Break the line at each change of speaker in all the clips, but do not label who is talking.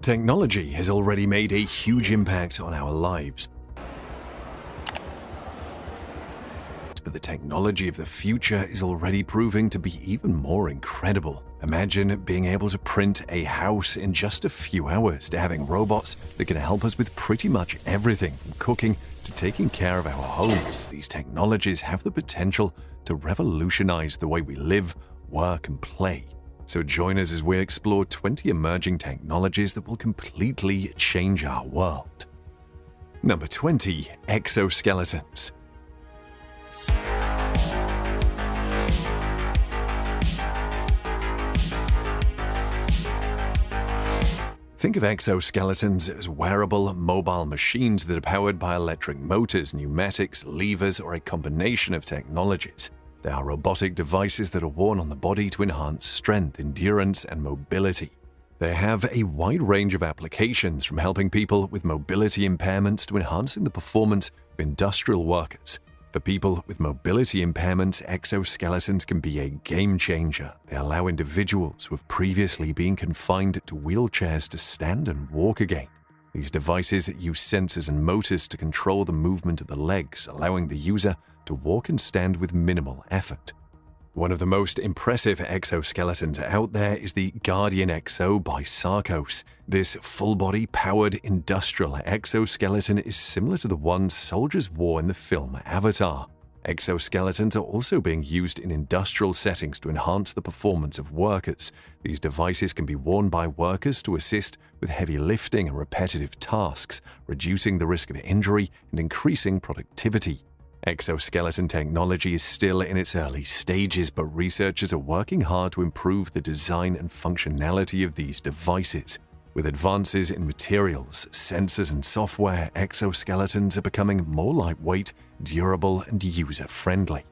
Technology has already made a huge impact on our lives. But the technology of the future is already proving to be even more incredible. Imagine being able to print a house in just a few hours, to having robots that can help us with pretty much everything, from cooking to taking care of our homes. These technologies have the potential to revolutionize the way we live, work, and play. So join us as we explore 20 emerging technologies that will completely change our world. Number 20. Exoskeletons. Think of exoskeletons as wearable, mobile machines that are powered by electric motors, pneumatics, levers, or a combination of technologies. They are robotic devices that are worn on the body to enhance strength, endurance, and mobility. They have a wide range of applications, from helping people with mobility impairments to enhancing the performance of industrial workers. For people with mobility impairments, exoskeletons can be a game changer. They allow individuals who have previously been confined to wheelchairs to stand and walk again. These devices use sensors and motors to control the movement of the legs, allowing the user to walk and stand with minimal effort. One of the most impressive exoskeletons out there is the Guardian XO by Sarcos. This full-body, powered industrial exoskeleton is similar to the one soldiers wore in the film Avatar. Exoskeletons are also being used in industrial settings to enhance the performance of workers. These devices can be worn by workers to assist with heavy lifting and repetitive tasks, reducing the risk of injury and increasing productivity. Exoskeleton technology is still in its early stages, but researchers are working hard to improve the design and functionality of these devices. With advances in materials, sensors, and software, exoskeletons are becoming more lightweight, durable, and user-friendly.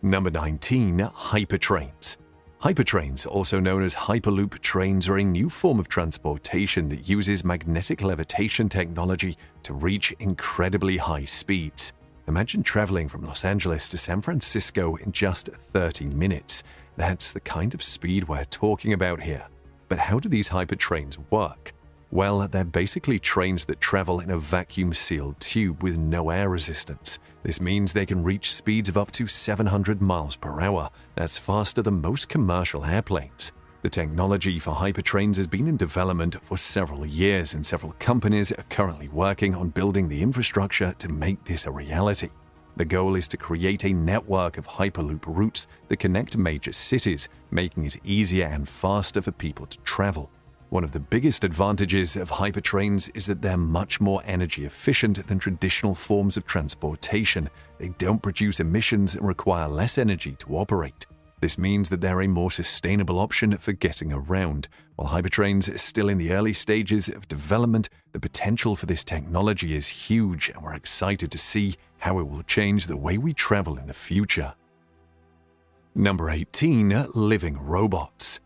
Number 19. Hypertrains. Hypertrains, also known as Hyperloop trains, are a new form of transportation that uses magnetic levitation technology to reach incredibly high speeds. Imagine traveling from Los Angeles to San Francisco in just 30 minutes. That's the kind of speed we're talking about here. But how do these hypertrains work? Well, they're basically trains that travel in a vacuum-sealed tube with no air resistance. This means they can reach speeds of up to 700 miles per hour. That's faster than most commercial airplanes. The technology for hypertrains has been in development for several years, and several companies are currently working on building the infrastructure to make this a reality. The goal is to create a network of Hyperloop routes that connect major cities, making it easier and faster for people to travel. One of the biggest advantages of hypertrains is that they're much more energy efficient than traditional forms of transportation. They don't produce emissions and require less energy to operate. This means that they're a more sustainable option for getting around. While hypertrains are still in the early stages of development, the potential for this technology is huge, and we're excited to see how it will change the way we travel in the future. Number 18. Living robots.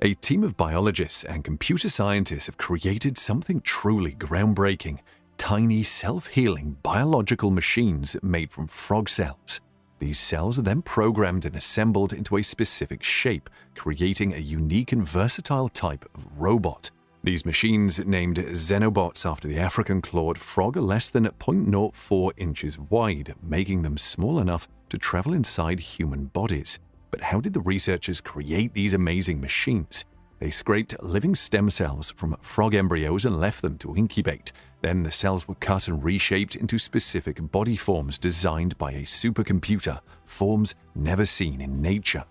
A team of biologists and computer scientists have created something truly groundbreaking: tiny, self-healing biological machines made from frog cells. These cells are then programmed and assembled into a specific shape, creating a unique and versatile type of robot. These machines, named Xenobots after the African clawed frog, are less than 0.04 inches wide, making them small enough to travel inside human bodies. But how did the researchers create these amazing machines? They scraped living stem cells from frog embryos and left them to incubate. Then the cells were cut and reshaped into specific body forms designed by a supercomputer, forms never seen in nature.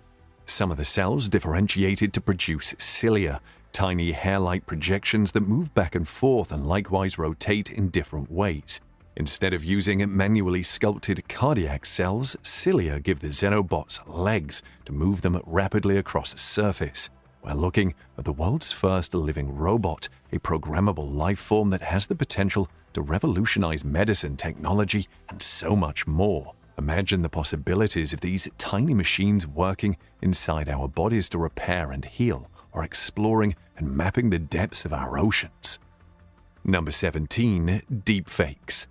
Some of the cells differentiated to produce cilia, tiny hair-like projections that move back and forth and likewise rotate in different ways. Instead of using manually sculpted cardiac cells, cilia give the Xenobots legs to move them rapidly across the surface. We're looking at the world's first living robot, a programmable life form that has the potential to revolutionize medicine, technology, and so much more. Imagine the possibilities of these tiny machines working inside our bodies to repair and heal, or exploring and mapping the depths of our oceans. Number 17. Deepfakes.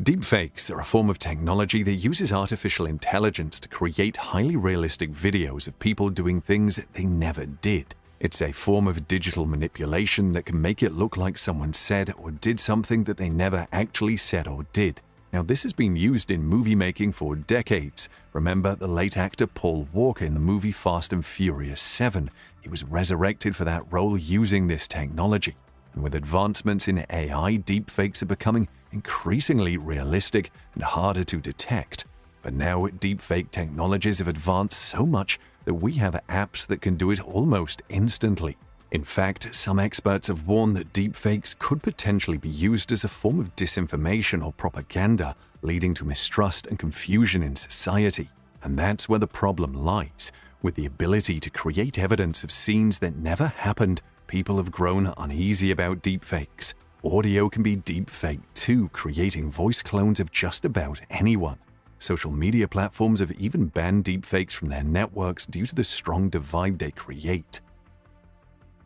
Deepfakes are a form of technology that uses artificial intelligence to create highly realistic videos of people doing things they never did. It's a form of digital manipulation that can make it look like someone said or did something that they never actually said or did. Now, this has been used in movie making for decades. Remember the late actor Paul Walker in the movie Fast and Furious 7. He was resurrected for that role using this technology. And with advancements in AI, deepfakes are becoming increasingly realistic and harder to detect. But now deepfake technologies have advanced so much that we have apps that can do it almost instantly. In fact, some experts have warned that deepfakes could potentially be used as a form of disinformation or propaganda, leading to mistrust and confusion in society. And that's where the problem lies. With the ability to create evidence of scenes that never happened, people have grown uneasy about deepfakes. Audio can be deepfaked too, creating voice clones of just about anyone. Social media platforms have even banned deepfakes from their networks due to the strong divide they create.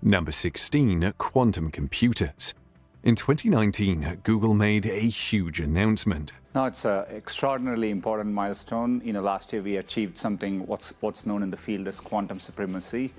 Number 16. Quantum computers. In 2019, Google made a huge announcement.
No, it's an extraordinarily important milestone. Last year we achieved something what's known in the field as quantum supremacy.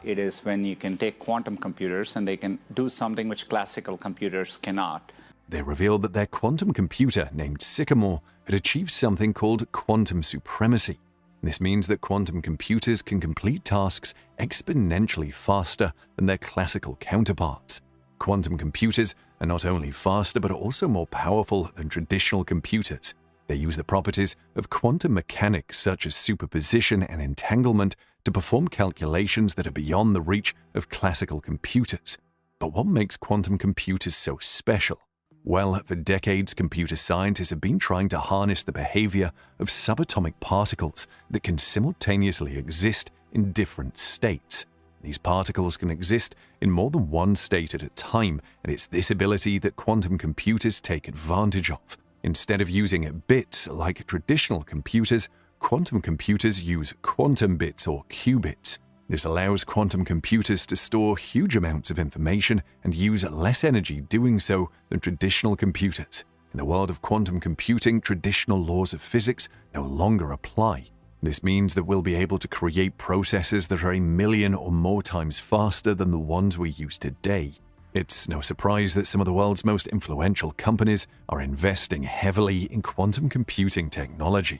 It is when you can take quantum computers and they can do something which classical computers cannot.
They revealed that their quantum computer, named Sycamore, had achieved something called quantum supremacy. This means that quantum computers can complete tasks exponentially faster than their classical counterparts. Quantum computers are not only faster but also more powerful than traditional computers. They use the properties of quantum mechanics such as superposition and entanglement to perform calculations that are beyond the reach of classical computers. But what makes quantum computers so special? Well, for decades, computer scientists have been trying to harness the behavior of subatomic particles that can simultaneously exist in different states. These particles can exist in more than one state at a time, and it's this ability that quantum computers take advantage of. Instead of using bits like traditional computers, quantum computers use quantum bits or qubits. This allows quantum computers to store huge amounts of information and use less energy doing so than traditional computers. In the world of quantum computing, traditional laws of physics no longer apply. This means that we'll be able to create processors that are 1,000,000 or more times faster than the ones we use today. It's no surprise that some of the world's most influential companies are investing heavily in quantum computing technology.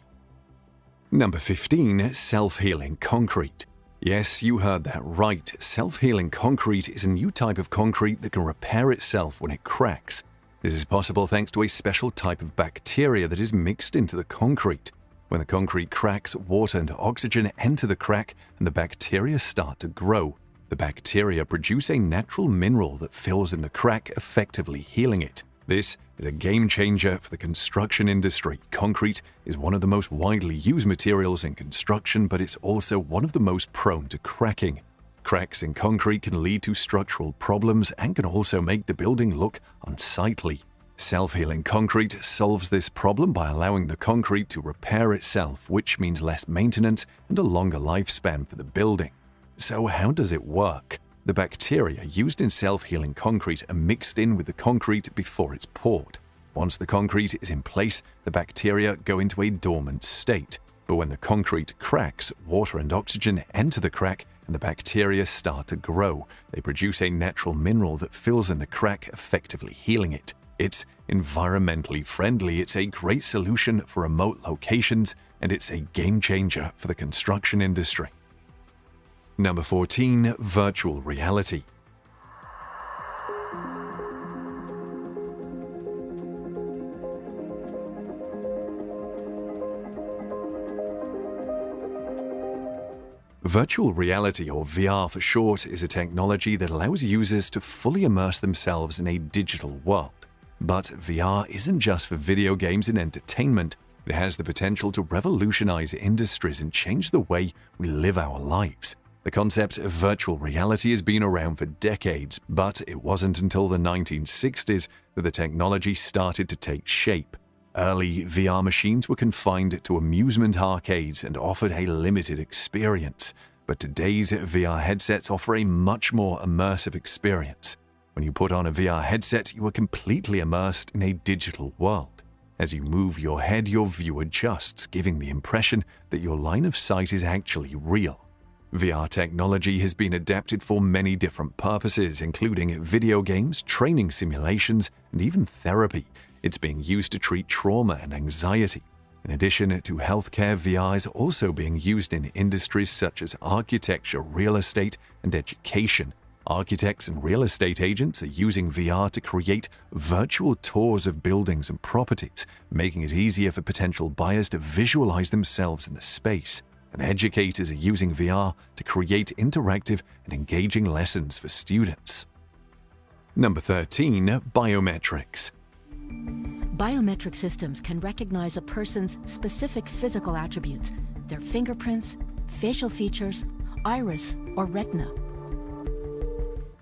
Number 15. Self-healing concrete. Yes, you heard that right. Self-healing concrete is a new type of concrete that can repair itself when it cracks. This is possible thanks to a special type of bacteria that is mixed into the concrete. When the concrete cracks, water and oxygen enter the crack and the bacteria start to grow. The bacteria produce a natural mineral that fills in the crack, effectively healing it. This is a game changer for the construction industry. Concrete is one of the most widely used materials in construction, but it's also one of the most prone to cracking. Cracks in concrete can lead to structural problems and can also make the building look unsightly. Self-healing concrete solves this problem by allowing the concrete to repair itself, which means less maintenance and a longer lifespan for the building. So how does it work? The bacteria used in self-healing concrete are mixed in with the concrete before it's poured. Once the concrete is in place, the bacteria go into a dormant state. But when the concrete cracks, water and oxygen enter the crack and the bacteria start to grow. They produce a natural mineral that fills in the crack, effectively healing it. It's environmentally friendly, it's a great solution for remote locations, and it's a game changer for the construction industry. Number 14. Virtual reality. Virtual reality, or VR for short, is a technology that allows users to fully immerse themselves in a digital world. But VR isn't just for video games and entertainment. It has the potential to revolutionize industries and change the way we live our lives. The concept of virtual reality has been around for decades, but it wasn't until the 1960s that the technology started to take shape. Early VR machines were confined to amusement arcades and offered a limited experience, but today's VR headsets offer a much more immersive experience. When you put on a VR headset, you are completely immersed in a digital world. As you move your head, your view adjusts, giving the impression that your line of sight is actually real. VR technology has been adapted for many different purposes, including video games, training simulations, and even therapy. It's being used to treat trauma and anxiety. In addition to healthcare, VR is also being used in industries such as architecture, real estate, and education. Architects and real estate agents are using VR to create virtual tours of buildings and properties, making it easier for potential buyers to visualize themselves in the space. And educators are using VR to create interactive and engaging lessons for students. Number 13. Biometrics.
Biometric systems can recognize a person's specific physical attributes, their fingerprints, facial features, iris, or retina.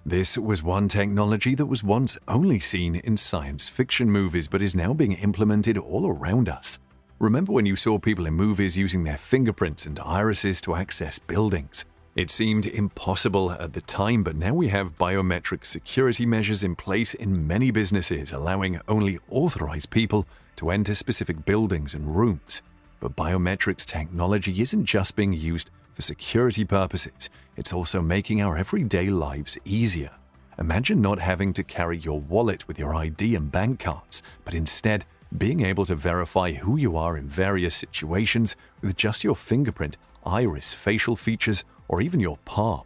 This was one technology that was once only seen in science fiction movies but is now being implemented all around us. Remember when you saw people in movies using their fingerprints and irises to access buildings? It seemed impossible at the time, but now we have biometric security measures in place in many businesses, allowing only authorized people to enter specific buildings and rooms. But biometrics technology isn't just being used for security purposes, it's also making our everyday lives easier. Imagine not having to carry your wallet with your ID and bank cards, but instead being able to verify who you are in various situations with just your fingerprint, iris, facial features, or even your palm.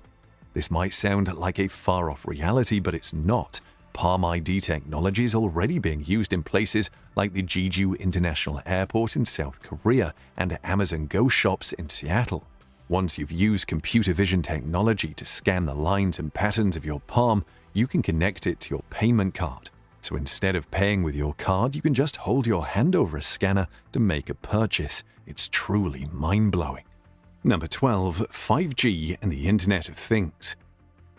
This might sound like a far-off reality, but it's not. Palm ID technology is already being used in places like the Jeju International Airport in South Korea and Amazon Go shops in Seattle. Once you've used computer vision technology to scan the lines and patterns of your palm, you can connect it to your payment card. So instead of paying with your card, you can just hold your hand over a scanner to make a purchase. It's truly mind-blowing. Number 12. 5G and the Internet of Things.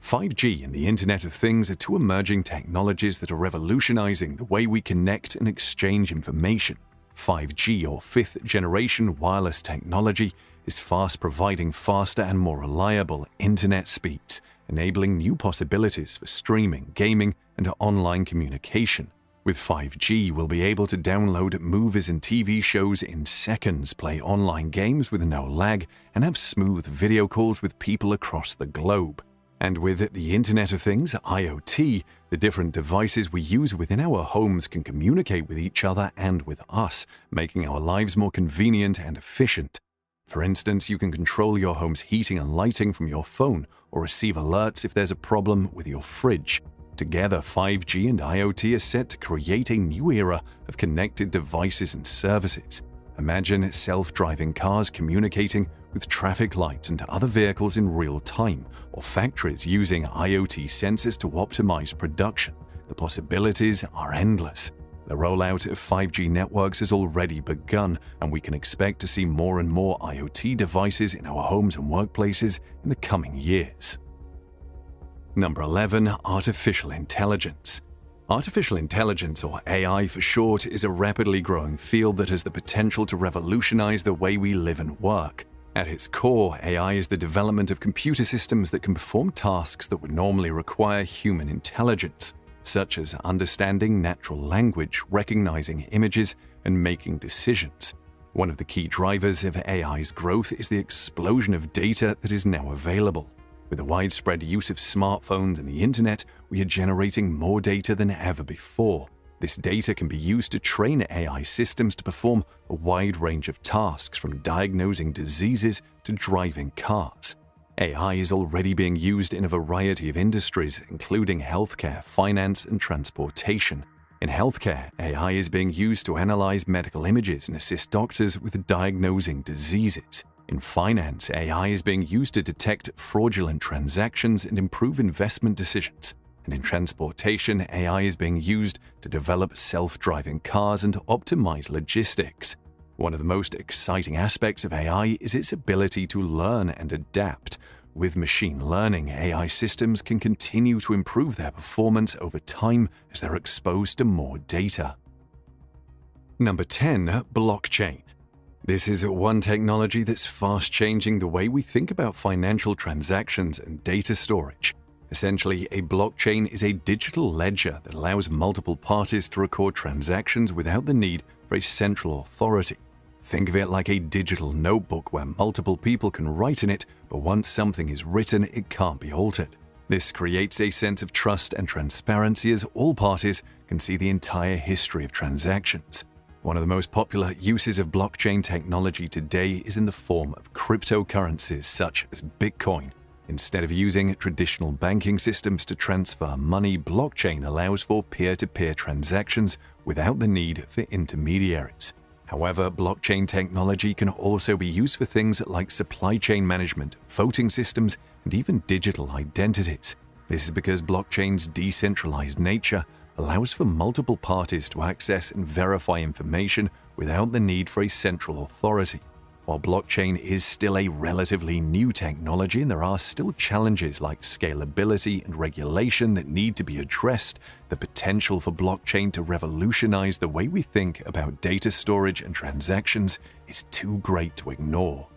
5G and the Internet of Things are two emerging technologies that are revolutionizing the way we connect and exchange information. 5G, or fifth-generation wireless technology, is fast providing faster and more reliable internet speeds, enabling new possibilities for streaming, gaming, and online communication. With 5G, we'll be able to download movies and TV shows in seconds, play online games with no lag, and have smooth video calls with people across the globe. And with the Internet of Things, IoT, the different devices we use within our homes can communicate with each other and with us, making our lives more convenient and efficient. For instance, you can control your home's heating and lighting from your phone, or receive alerts if there's a problem with your fridge. Together, 5G and IoT are set to create a new era of connected devices and services. Imagine self-driving cars communicating with traffic lights and other vehicles in real time, or factories using IoT sensors to optimize production. The possibilities are endless. The rollout of 5G networks has already begun, and we can expect to see more and more IoT devices in our homes and workplaces in the coming years. Number 11. Artificial intelligence. Artificial intelligence, or AI for short, is a rapidly growing field that has the potential to revolutionize the way we live and work. At its core, AI is the development of computer systems that can perform tasks that would normally require human intelligence, such as understanding natural language, recognizing images, and making decisions. One of the key drivers of AI's growth is the explosion of data that is now available. With the widespread use of smartphones and the internet, we are generating more data than ever before. This data can be used to train AI systems to perform a wide range of tasks, from diagnosing diseases to driving cars. AI is already being used in a variety of industries, including healthcare, finance, and transportation. In healthcare, AI is being used to analyze medical images and assist doctors with diagnosing diseases. In finance, AI is being used to detect fraudulent transactions and improve investment decisions. And in transportation, AI is being used to develop self-driving cars and optimize logistics. One of the most exciting aspects of AI is its ability to learn and adapt. With machine learning, AI systems can continue to improve their performance over time as they're exposed to more data. Number 10. Blockchain. This is one technology that's fast changing the way we think about financial transactions and data storage. Essentially, a blockchain is a digital ledger that allows multiple parties to record transactions without the need for a central authority. Think of it like a digital notebook where multiple people can write in it, but once something is written, it can't be altered. This creates a sense of trust and transparency as all parties can see the entire history of transactions. One of the most popular uses of blockchain technology today is in the form of cryptocurrencies such as Bitcoin. Instead of using traditional banking systems to transfer money, blockchain allows for peer-to-peer transactions without the need for intermediaries. However, blockchain technology can also be used for things like supply chain management, voting systems, and even digital identities. This is because blockchain's decentralized nature allows for multiple parties to access and verify information without the need for a central authority. While blockchain is still a relatively new technology and there are still challenges like scalability and regulation that need to be addressed, the potential for blockchain to revolutionize the way we think about data storage and transactions is too great to ignore.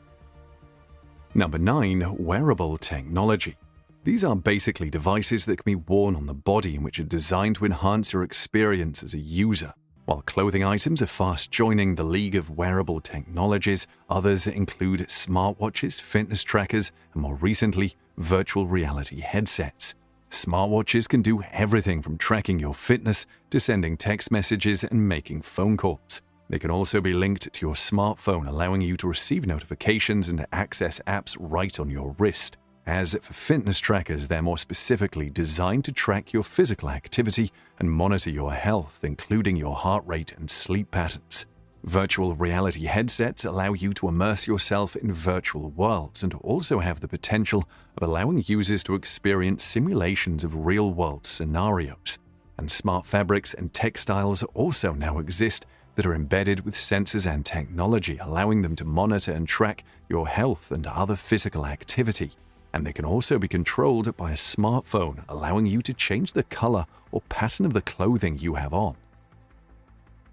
Number 9. Wearable technology. These are basically devices that can be worn on the body and which are designed to enhance your experience as a user. While clothing items are fast joining the league of wearable technologies, others include smartwatches, fitness trackers, and more recently, virtual reality headsets. Smartwatches can do everything from tracking your fitness to sending text messages and making phone calls. They can also be linked to your smartphone, allowing you to receive notifications and access apps right on your wrist. As for fitness trackers, they're more specifically designed to track your physical activity and monitor your health, including your heart rate and sleep patterns. Virtual reality headsets allow you to immerse yourself in virtual worlds and also have the potential of allowing users to experience simulations of real-world scenarios. And smart fabrics and textiles also now exist that are embedded with sensors and technology, allowing them to monitor and track your health and other physical activity. And they can also be controlled by a smartphone, allowing you to change the color or pattern of the clothing you have on.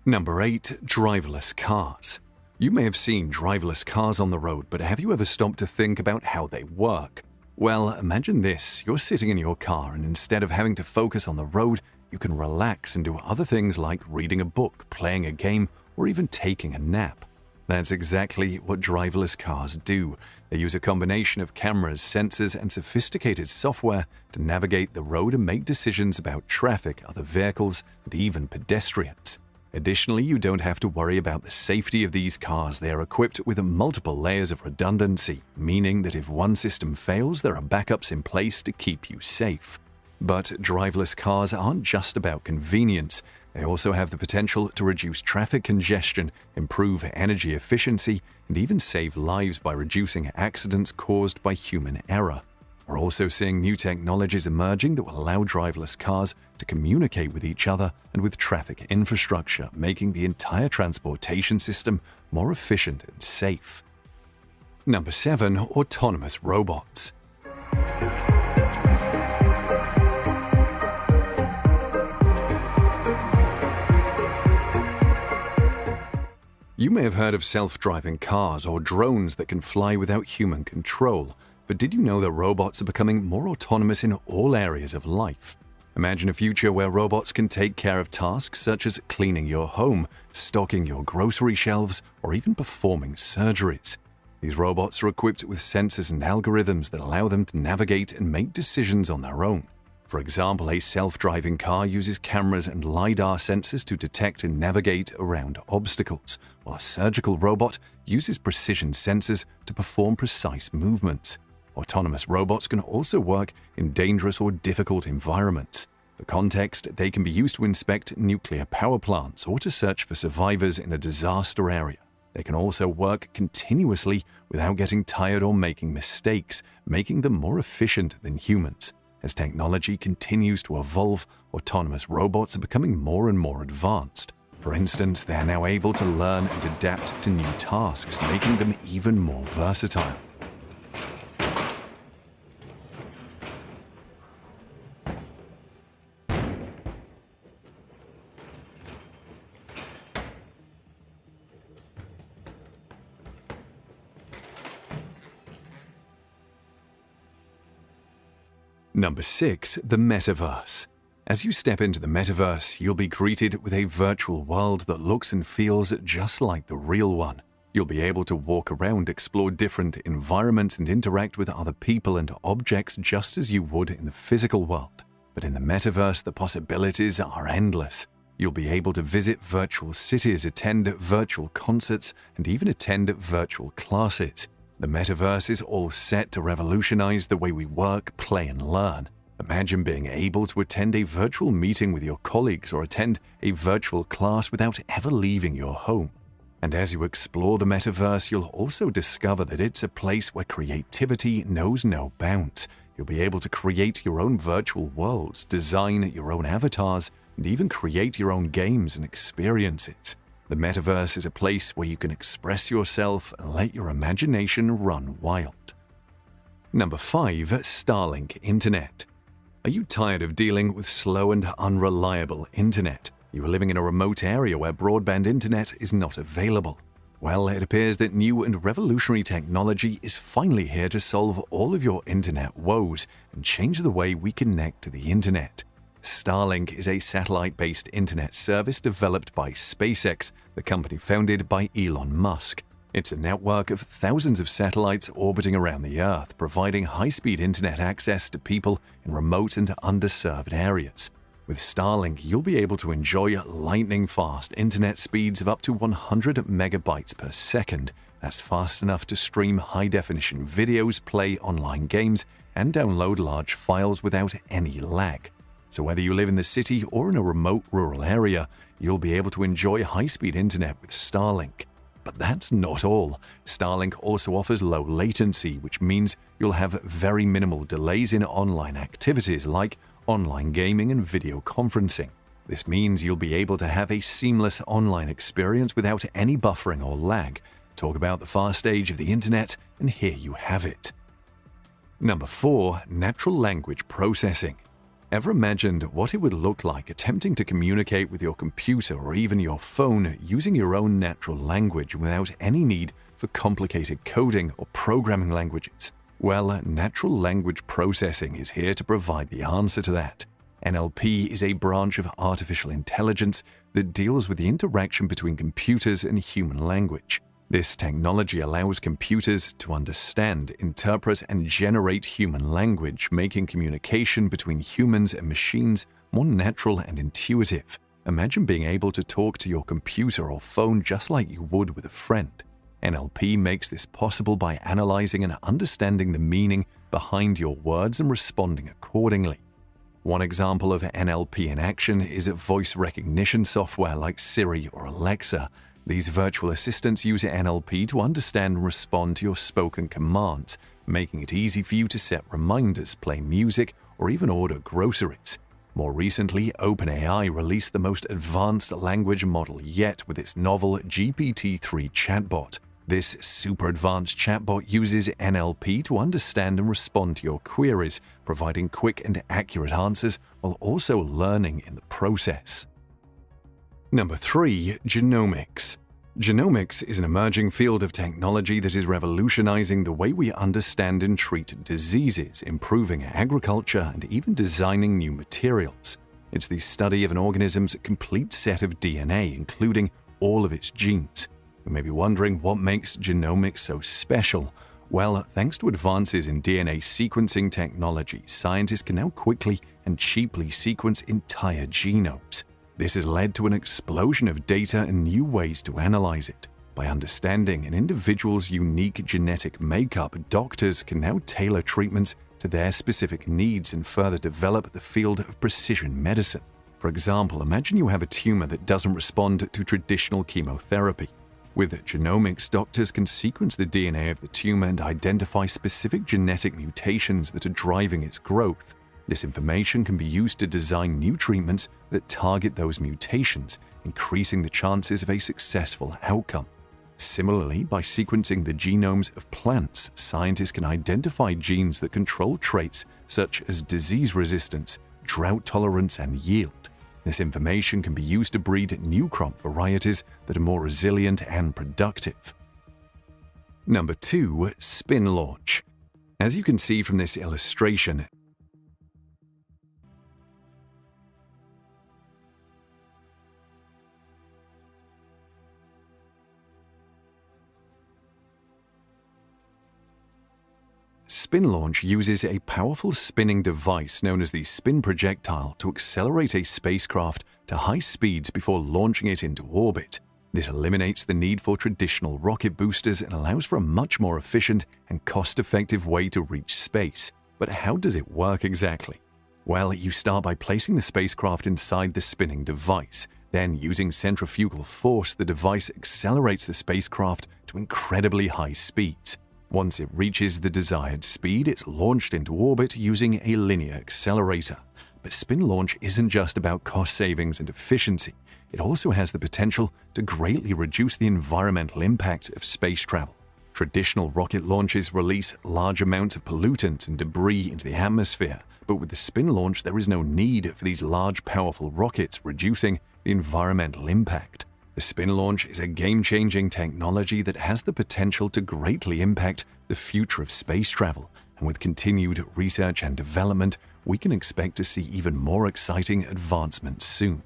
Number 8. Driverless cars. You may have seen driverless cars on the road, but have you ever stopped to think about how they work? Well, imagine this. You're sitting in your car, and instead of having to focus on the road, you can relax and do other things like reading a book, playing a game, or even taking a nap. That's exactly what driverless cars do. They use a combination of cameras, sensors, and sophisticated software to navigate the road and make decisions about traffic, other vehicles, and even pedestrians. Additionally, you don't have to worry about the safety of these cars. They are equipped with multiple layers of redundancy, meaning that if one system fails, there are backups in place to keep you safe. But driverless cars aren't just about convenience. They also have the potential to reduce traffic congestion, improve energy efficiency, and even save lives by reducing accidents caused by human error. We're also seeing new technologies emerging that will allow driverless cars to communicate with each other and with traffic infrastructure, making the entire transportation system more efficient and safe. Number 7. Autonomous robots. You may have heard of self-driving cars or drones that can fly without human control, but did you know that robots are becoming more autonomous in all areas of life? Imagine a future where robots can take care of tasks such as cleaning your home, stocking your grocery shelves, or even performing surgeries. These robots are equipped with sensors and algorithms that allow them to navigate and make decisions on their own. For example, a self-driving car uses cameras and LiDAR sensors to detect and navigate around obstacles, while a surgical robot uses precision sensors to perform precise movements. Autonomous robots can also work in dangerous or difficult environments. For context, they can be used to inspect nuclear power plants or to search for survivors in a disaster area. They can also work continuously without getting tired or making mistakes, making them more efficient than humans. As technology continues to evolve, autonomous robots are becoming more and more advanced. For instance, they are now able to learn and adapt to new tasks, making them even more versatile. Number 6. The metaverse. As you step into the metaverse, you'll be greeted with a virtual world that looks and feels just like the real one. You'll be able to walk around, explore different environments, and interact with other people and objects just as you would in the physical world. But in the metaverse, the possibilities are endless. You'll be able to visit virtual cities, attend virtual concerts, and even attend virtual classes. The metaverse is all set to revolutionize the way we work, play, and learn. Imagine being able to attend a virtual meeting with your colleagues or attend a virtual class without ever leaving your home. And as you explore the metaverse, you'll also discover that it's a place where creativity knows no bounds. You'll be able to create your own virtual worlds, design your own avatars, and even create your own games and experiences. The metaverse is a place where you can express yourself and let your imagination run wild. Number 5. Starlink Internet. Are you tired of dealing with slow and unreliable internet? You are living in a remote area where broadband internet is not available. Well, it appears that new and revolutionary technology is finally here to solve all of your internet woes and change the way we connect to the internet. Starlink is a satellite-based internet service developed by SpaceX, the company founded by Elon Musk. It's a network of thousands of satellites orbiting around the Earth, providing high-speed internet access to people in remote and underserved areas. With Starlink, you'll be able to enjoy lightning-fast internet speeds of up to 100 megabytes per second. That's fast enough to stream high-definition videos, play online games, and download large files without any lag. So whether you live in the city or in a remote rural area, you'll be able to enjoy high-speed internet with Starlink. But that's not all. Starlink also offers low latency, which means you'll have very minimal delays in online activities like online gaming and video conferencing. This means you'll be able to have a seamless online experience without any buffering or lag. Talk about the fast age of the internet, and here you have it. Number 4. Natural language processing. Ever imagined what it would look like attempting to communicate with your computer or even your phone using your own natural language without any need for complicated coding or programming languages? Well, natural language processing is here to provide the answer to that. NLP is a branch of artificial intelligence that deals with the interaction between computers and human language. This technology allows computers to understand, interpret, and generate human language, making communication between humans and machines more natural and intuitive. Imagine being able to talk to your computer or phone just like you would with a friend. NLP makes this possible by analyzing and understanding the meaning behind your words and responding accordingly. One example of NLP in action is voice recognition software like Siri or Alexa. These virtual assistants use NLP to understand and respond to your spoken commands, making it easy for you to set reminders, play music, or even order groceries. More recently, OpenAI released the most advanced language model yet with its novel GPT-3 chatbot. This super advanced chatbot uses NLP to understand and respond to your queries, providing quick and accurate answers while also learning in the process. Number 3. Genomics. Genomics is an emerging field of technology that is revolutionizing the way we understand and treat diseases, improving agriculture, and even designing new materials. It's the study of an organism's complete set of DNA, including all of its genes. You may be wondering what makes genomics so special. Well, thanks to advances in DNA sequencing technology, scientists can now quickly and cheaply sequence entire genomes. This has led to an explosion of data and new ways to analyze it. By understanding an individual's unique genetic makeup, doctors can now tailor treatments to their specific needs and further develop the field of precision medicine. For example, imagine you have a tumor that doesn't respond to traditional chemotherapy. With genomics, doctors can sequence the DNA of the tumor and identify specific genetic mutations that are driving its growth. This information can be used to design new treatments that target those mutations, increasing the chances of a successful outcome. Similarly, by sequencing the genomes of plants, scientists can identify genes that control traits such as disease resistance, drought tolerance, and yield. This information can be used to breed new crop varieties that are more resilient and productive. Number 2. Spin launch. As you can see from this illustration, spin launch uses a powerful spinning device known as the spin projectile to accelerate a spacecraft to high speeds before launching it into orbit. This eliminates the need for traditional rocket boosters and allows for a much more efficient and cost-effective way to reach space. But how does it work exactly? Well, you start by placing the spacecraft inside the spinning device. Then, using centrifugal force, the device accelerates the spacecraft to incredibly high speeds. Once it reaches the desired speed, it's launched into orbit using a linear accelerator. But spin launch isn't just about cost savings and efficiency. It also has the potential to greatly reduce the environmental impact of space travel. Traditional rocket launches release large amounts of pollutants and debris into the atmosphere, but with the spin launch, there is no need for these large, powerful rockets, reducing the environmental impact. The spin launch is a game-changing technology that has the potential to greatly impact the future of space travel, and with continued research and development, we can expect to see even more exciting advancements soon.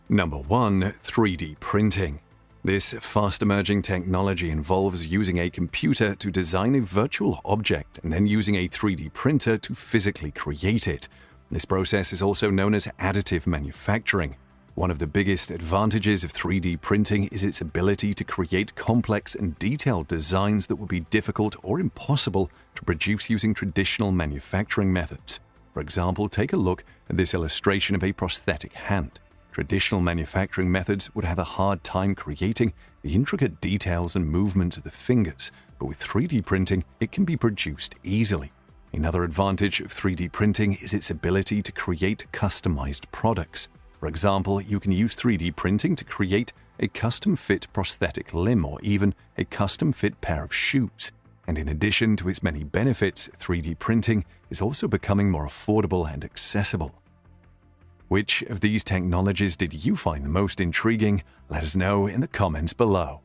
Number 1. 3D printing. This fast-emerging technology involves using a computer to design a virtual object and then using a 3D printer to physically create it. This process is also known as additive manufacturing. One of the biggest advantages of 3D printing is its ability to create complex and detailed designs that would be difficult or impossible to produce using traditional manufacturing methods. For example, take a look at this illustration of a prosthetic hand. Traditional manufacturing methods would have a hard time creating the intricate details and movements of the fingers, but with 3D printing, it can be produced easily. Another advantage of 3D printing is its ability to create customized products. For example, you can use 3D printing to create a custom-fit prosthetic limb or even a custom-fit pair of shoes. And in addition to its many benefits, 3D printing is also becoming more affordable and accessible. Which of these technologies did you find the most intriguing? Let us know in the comments below.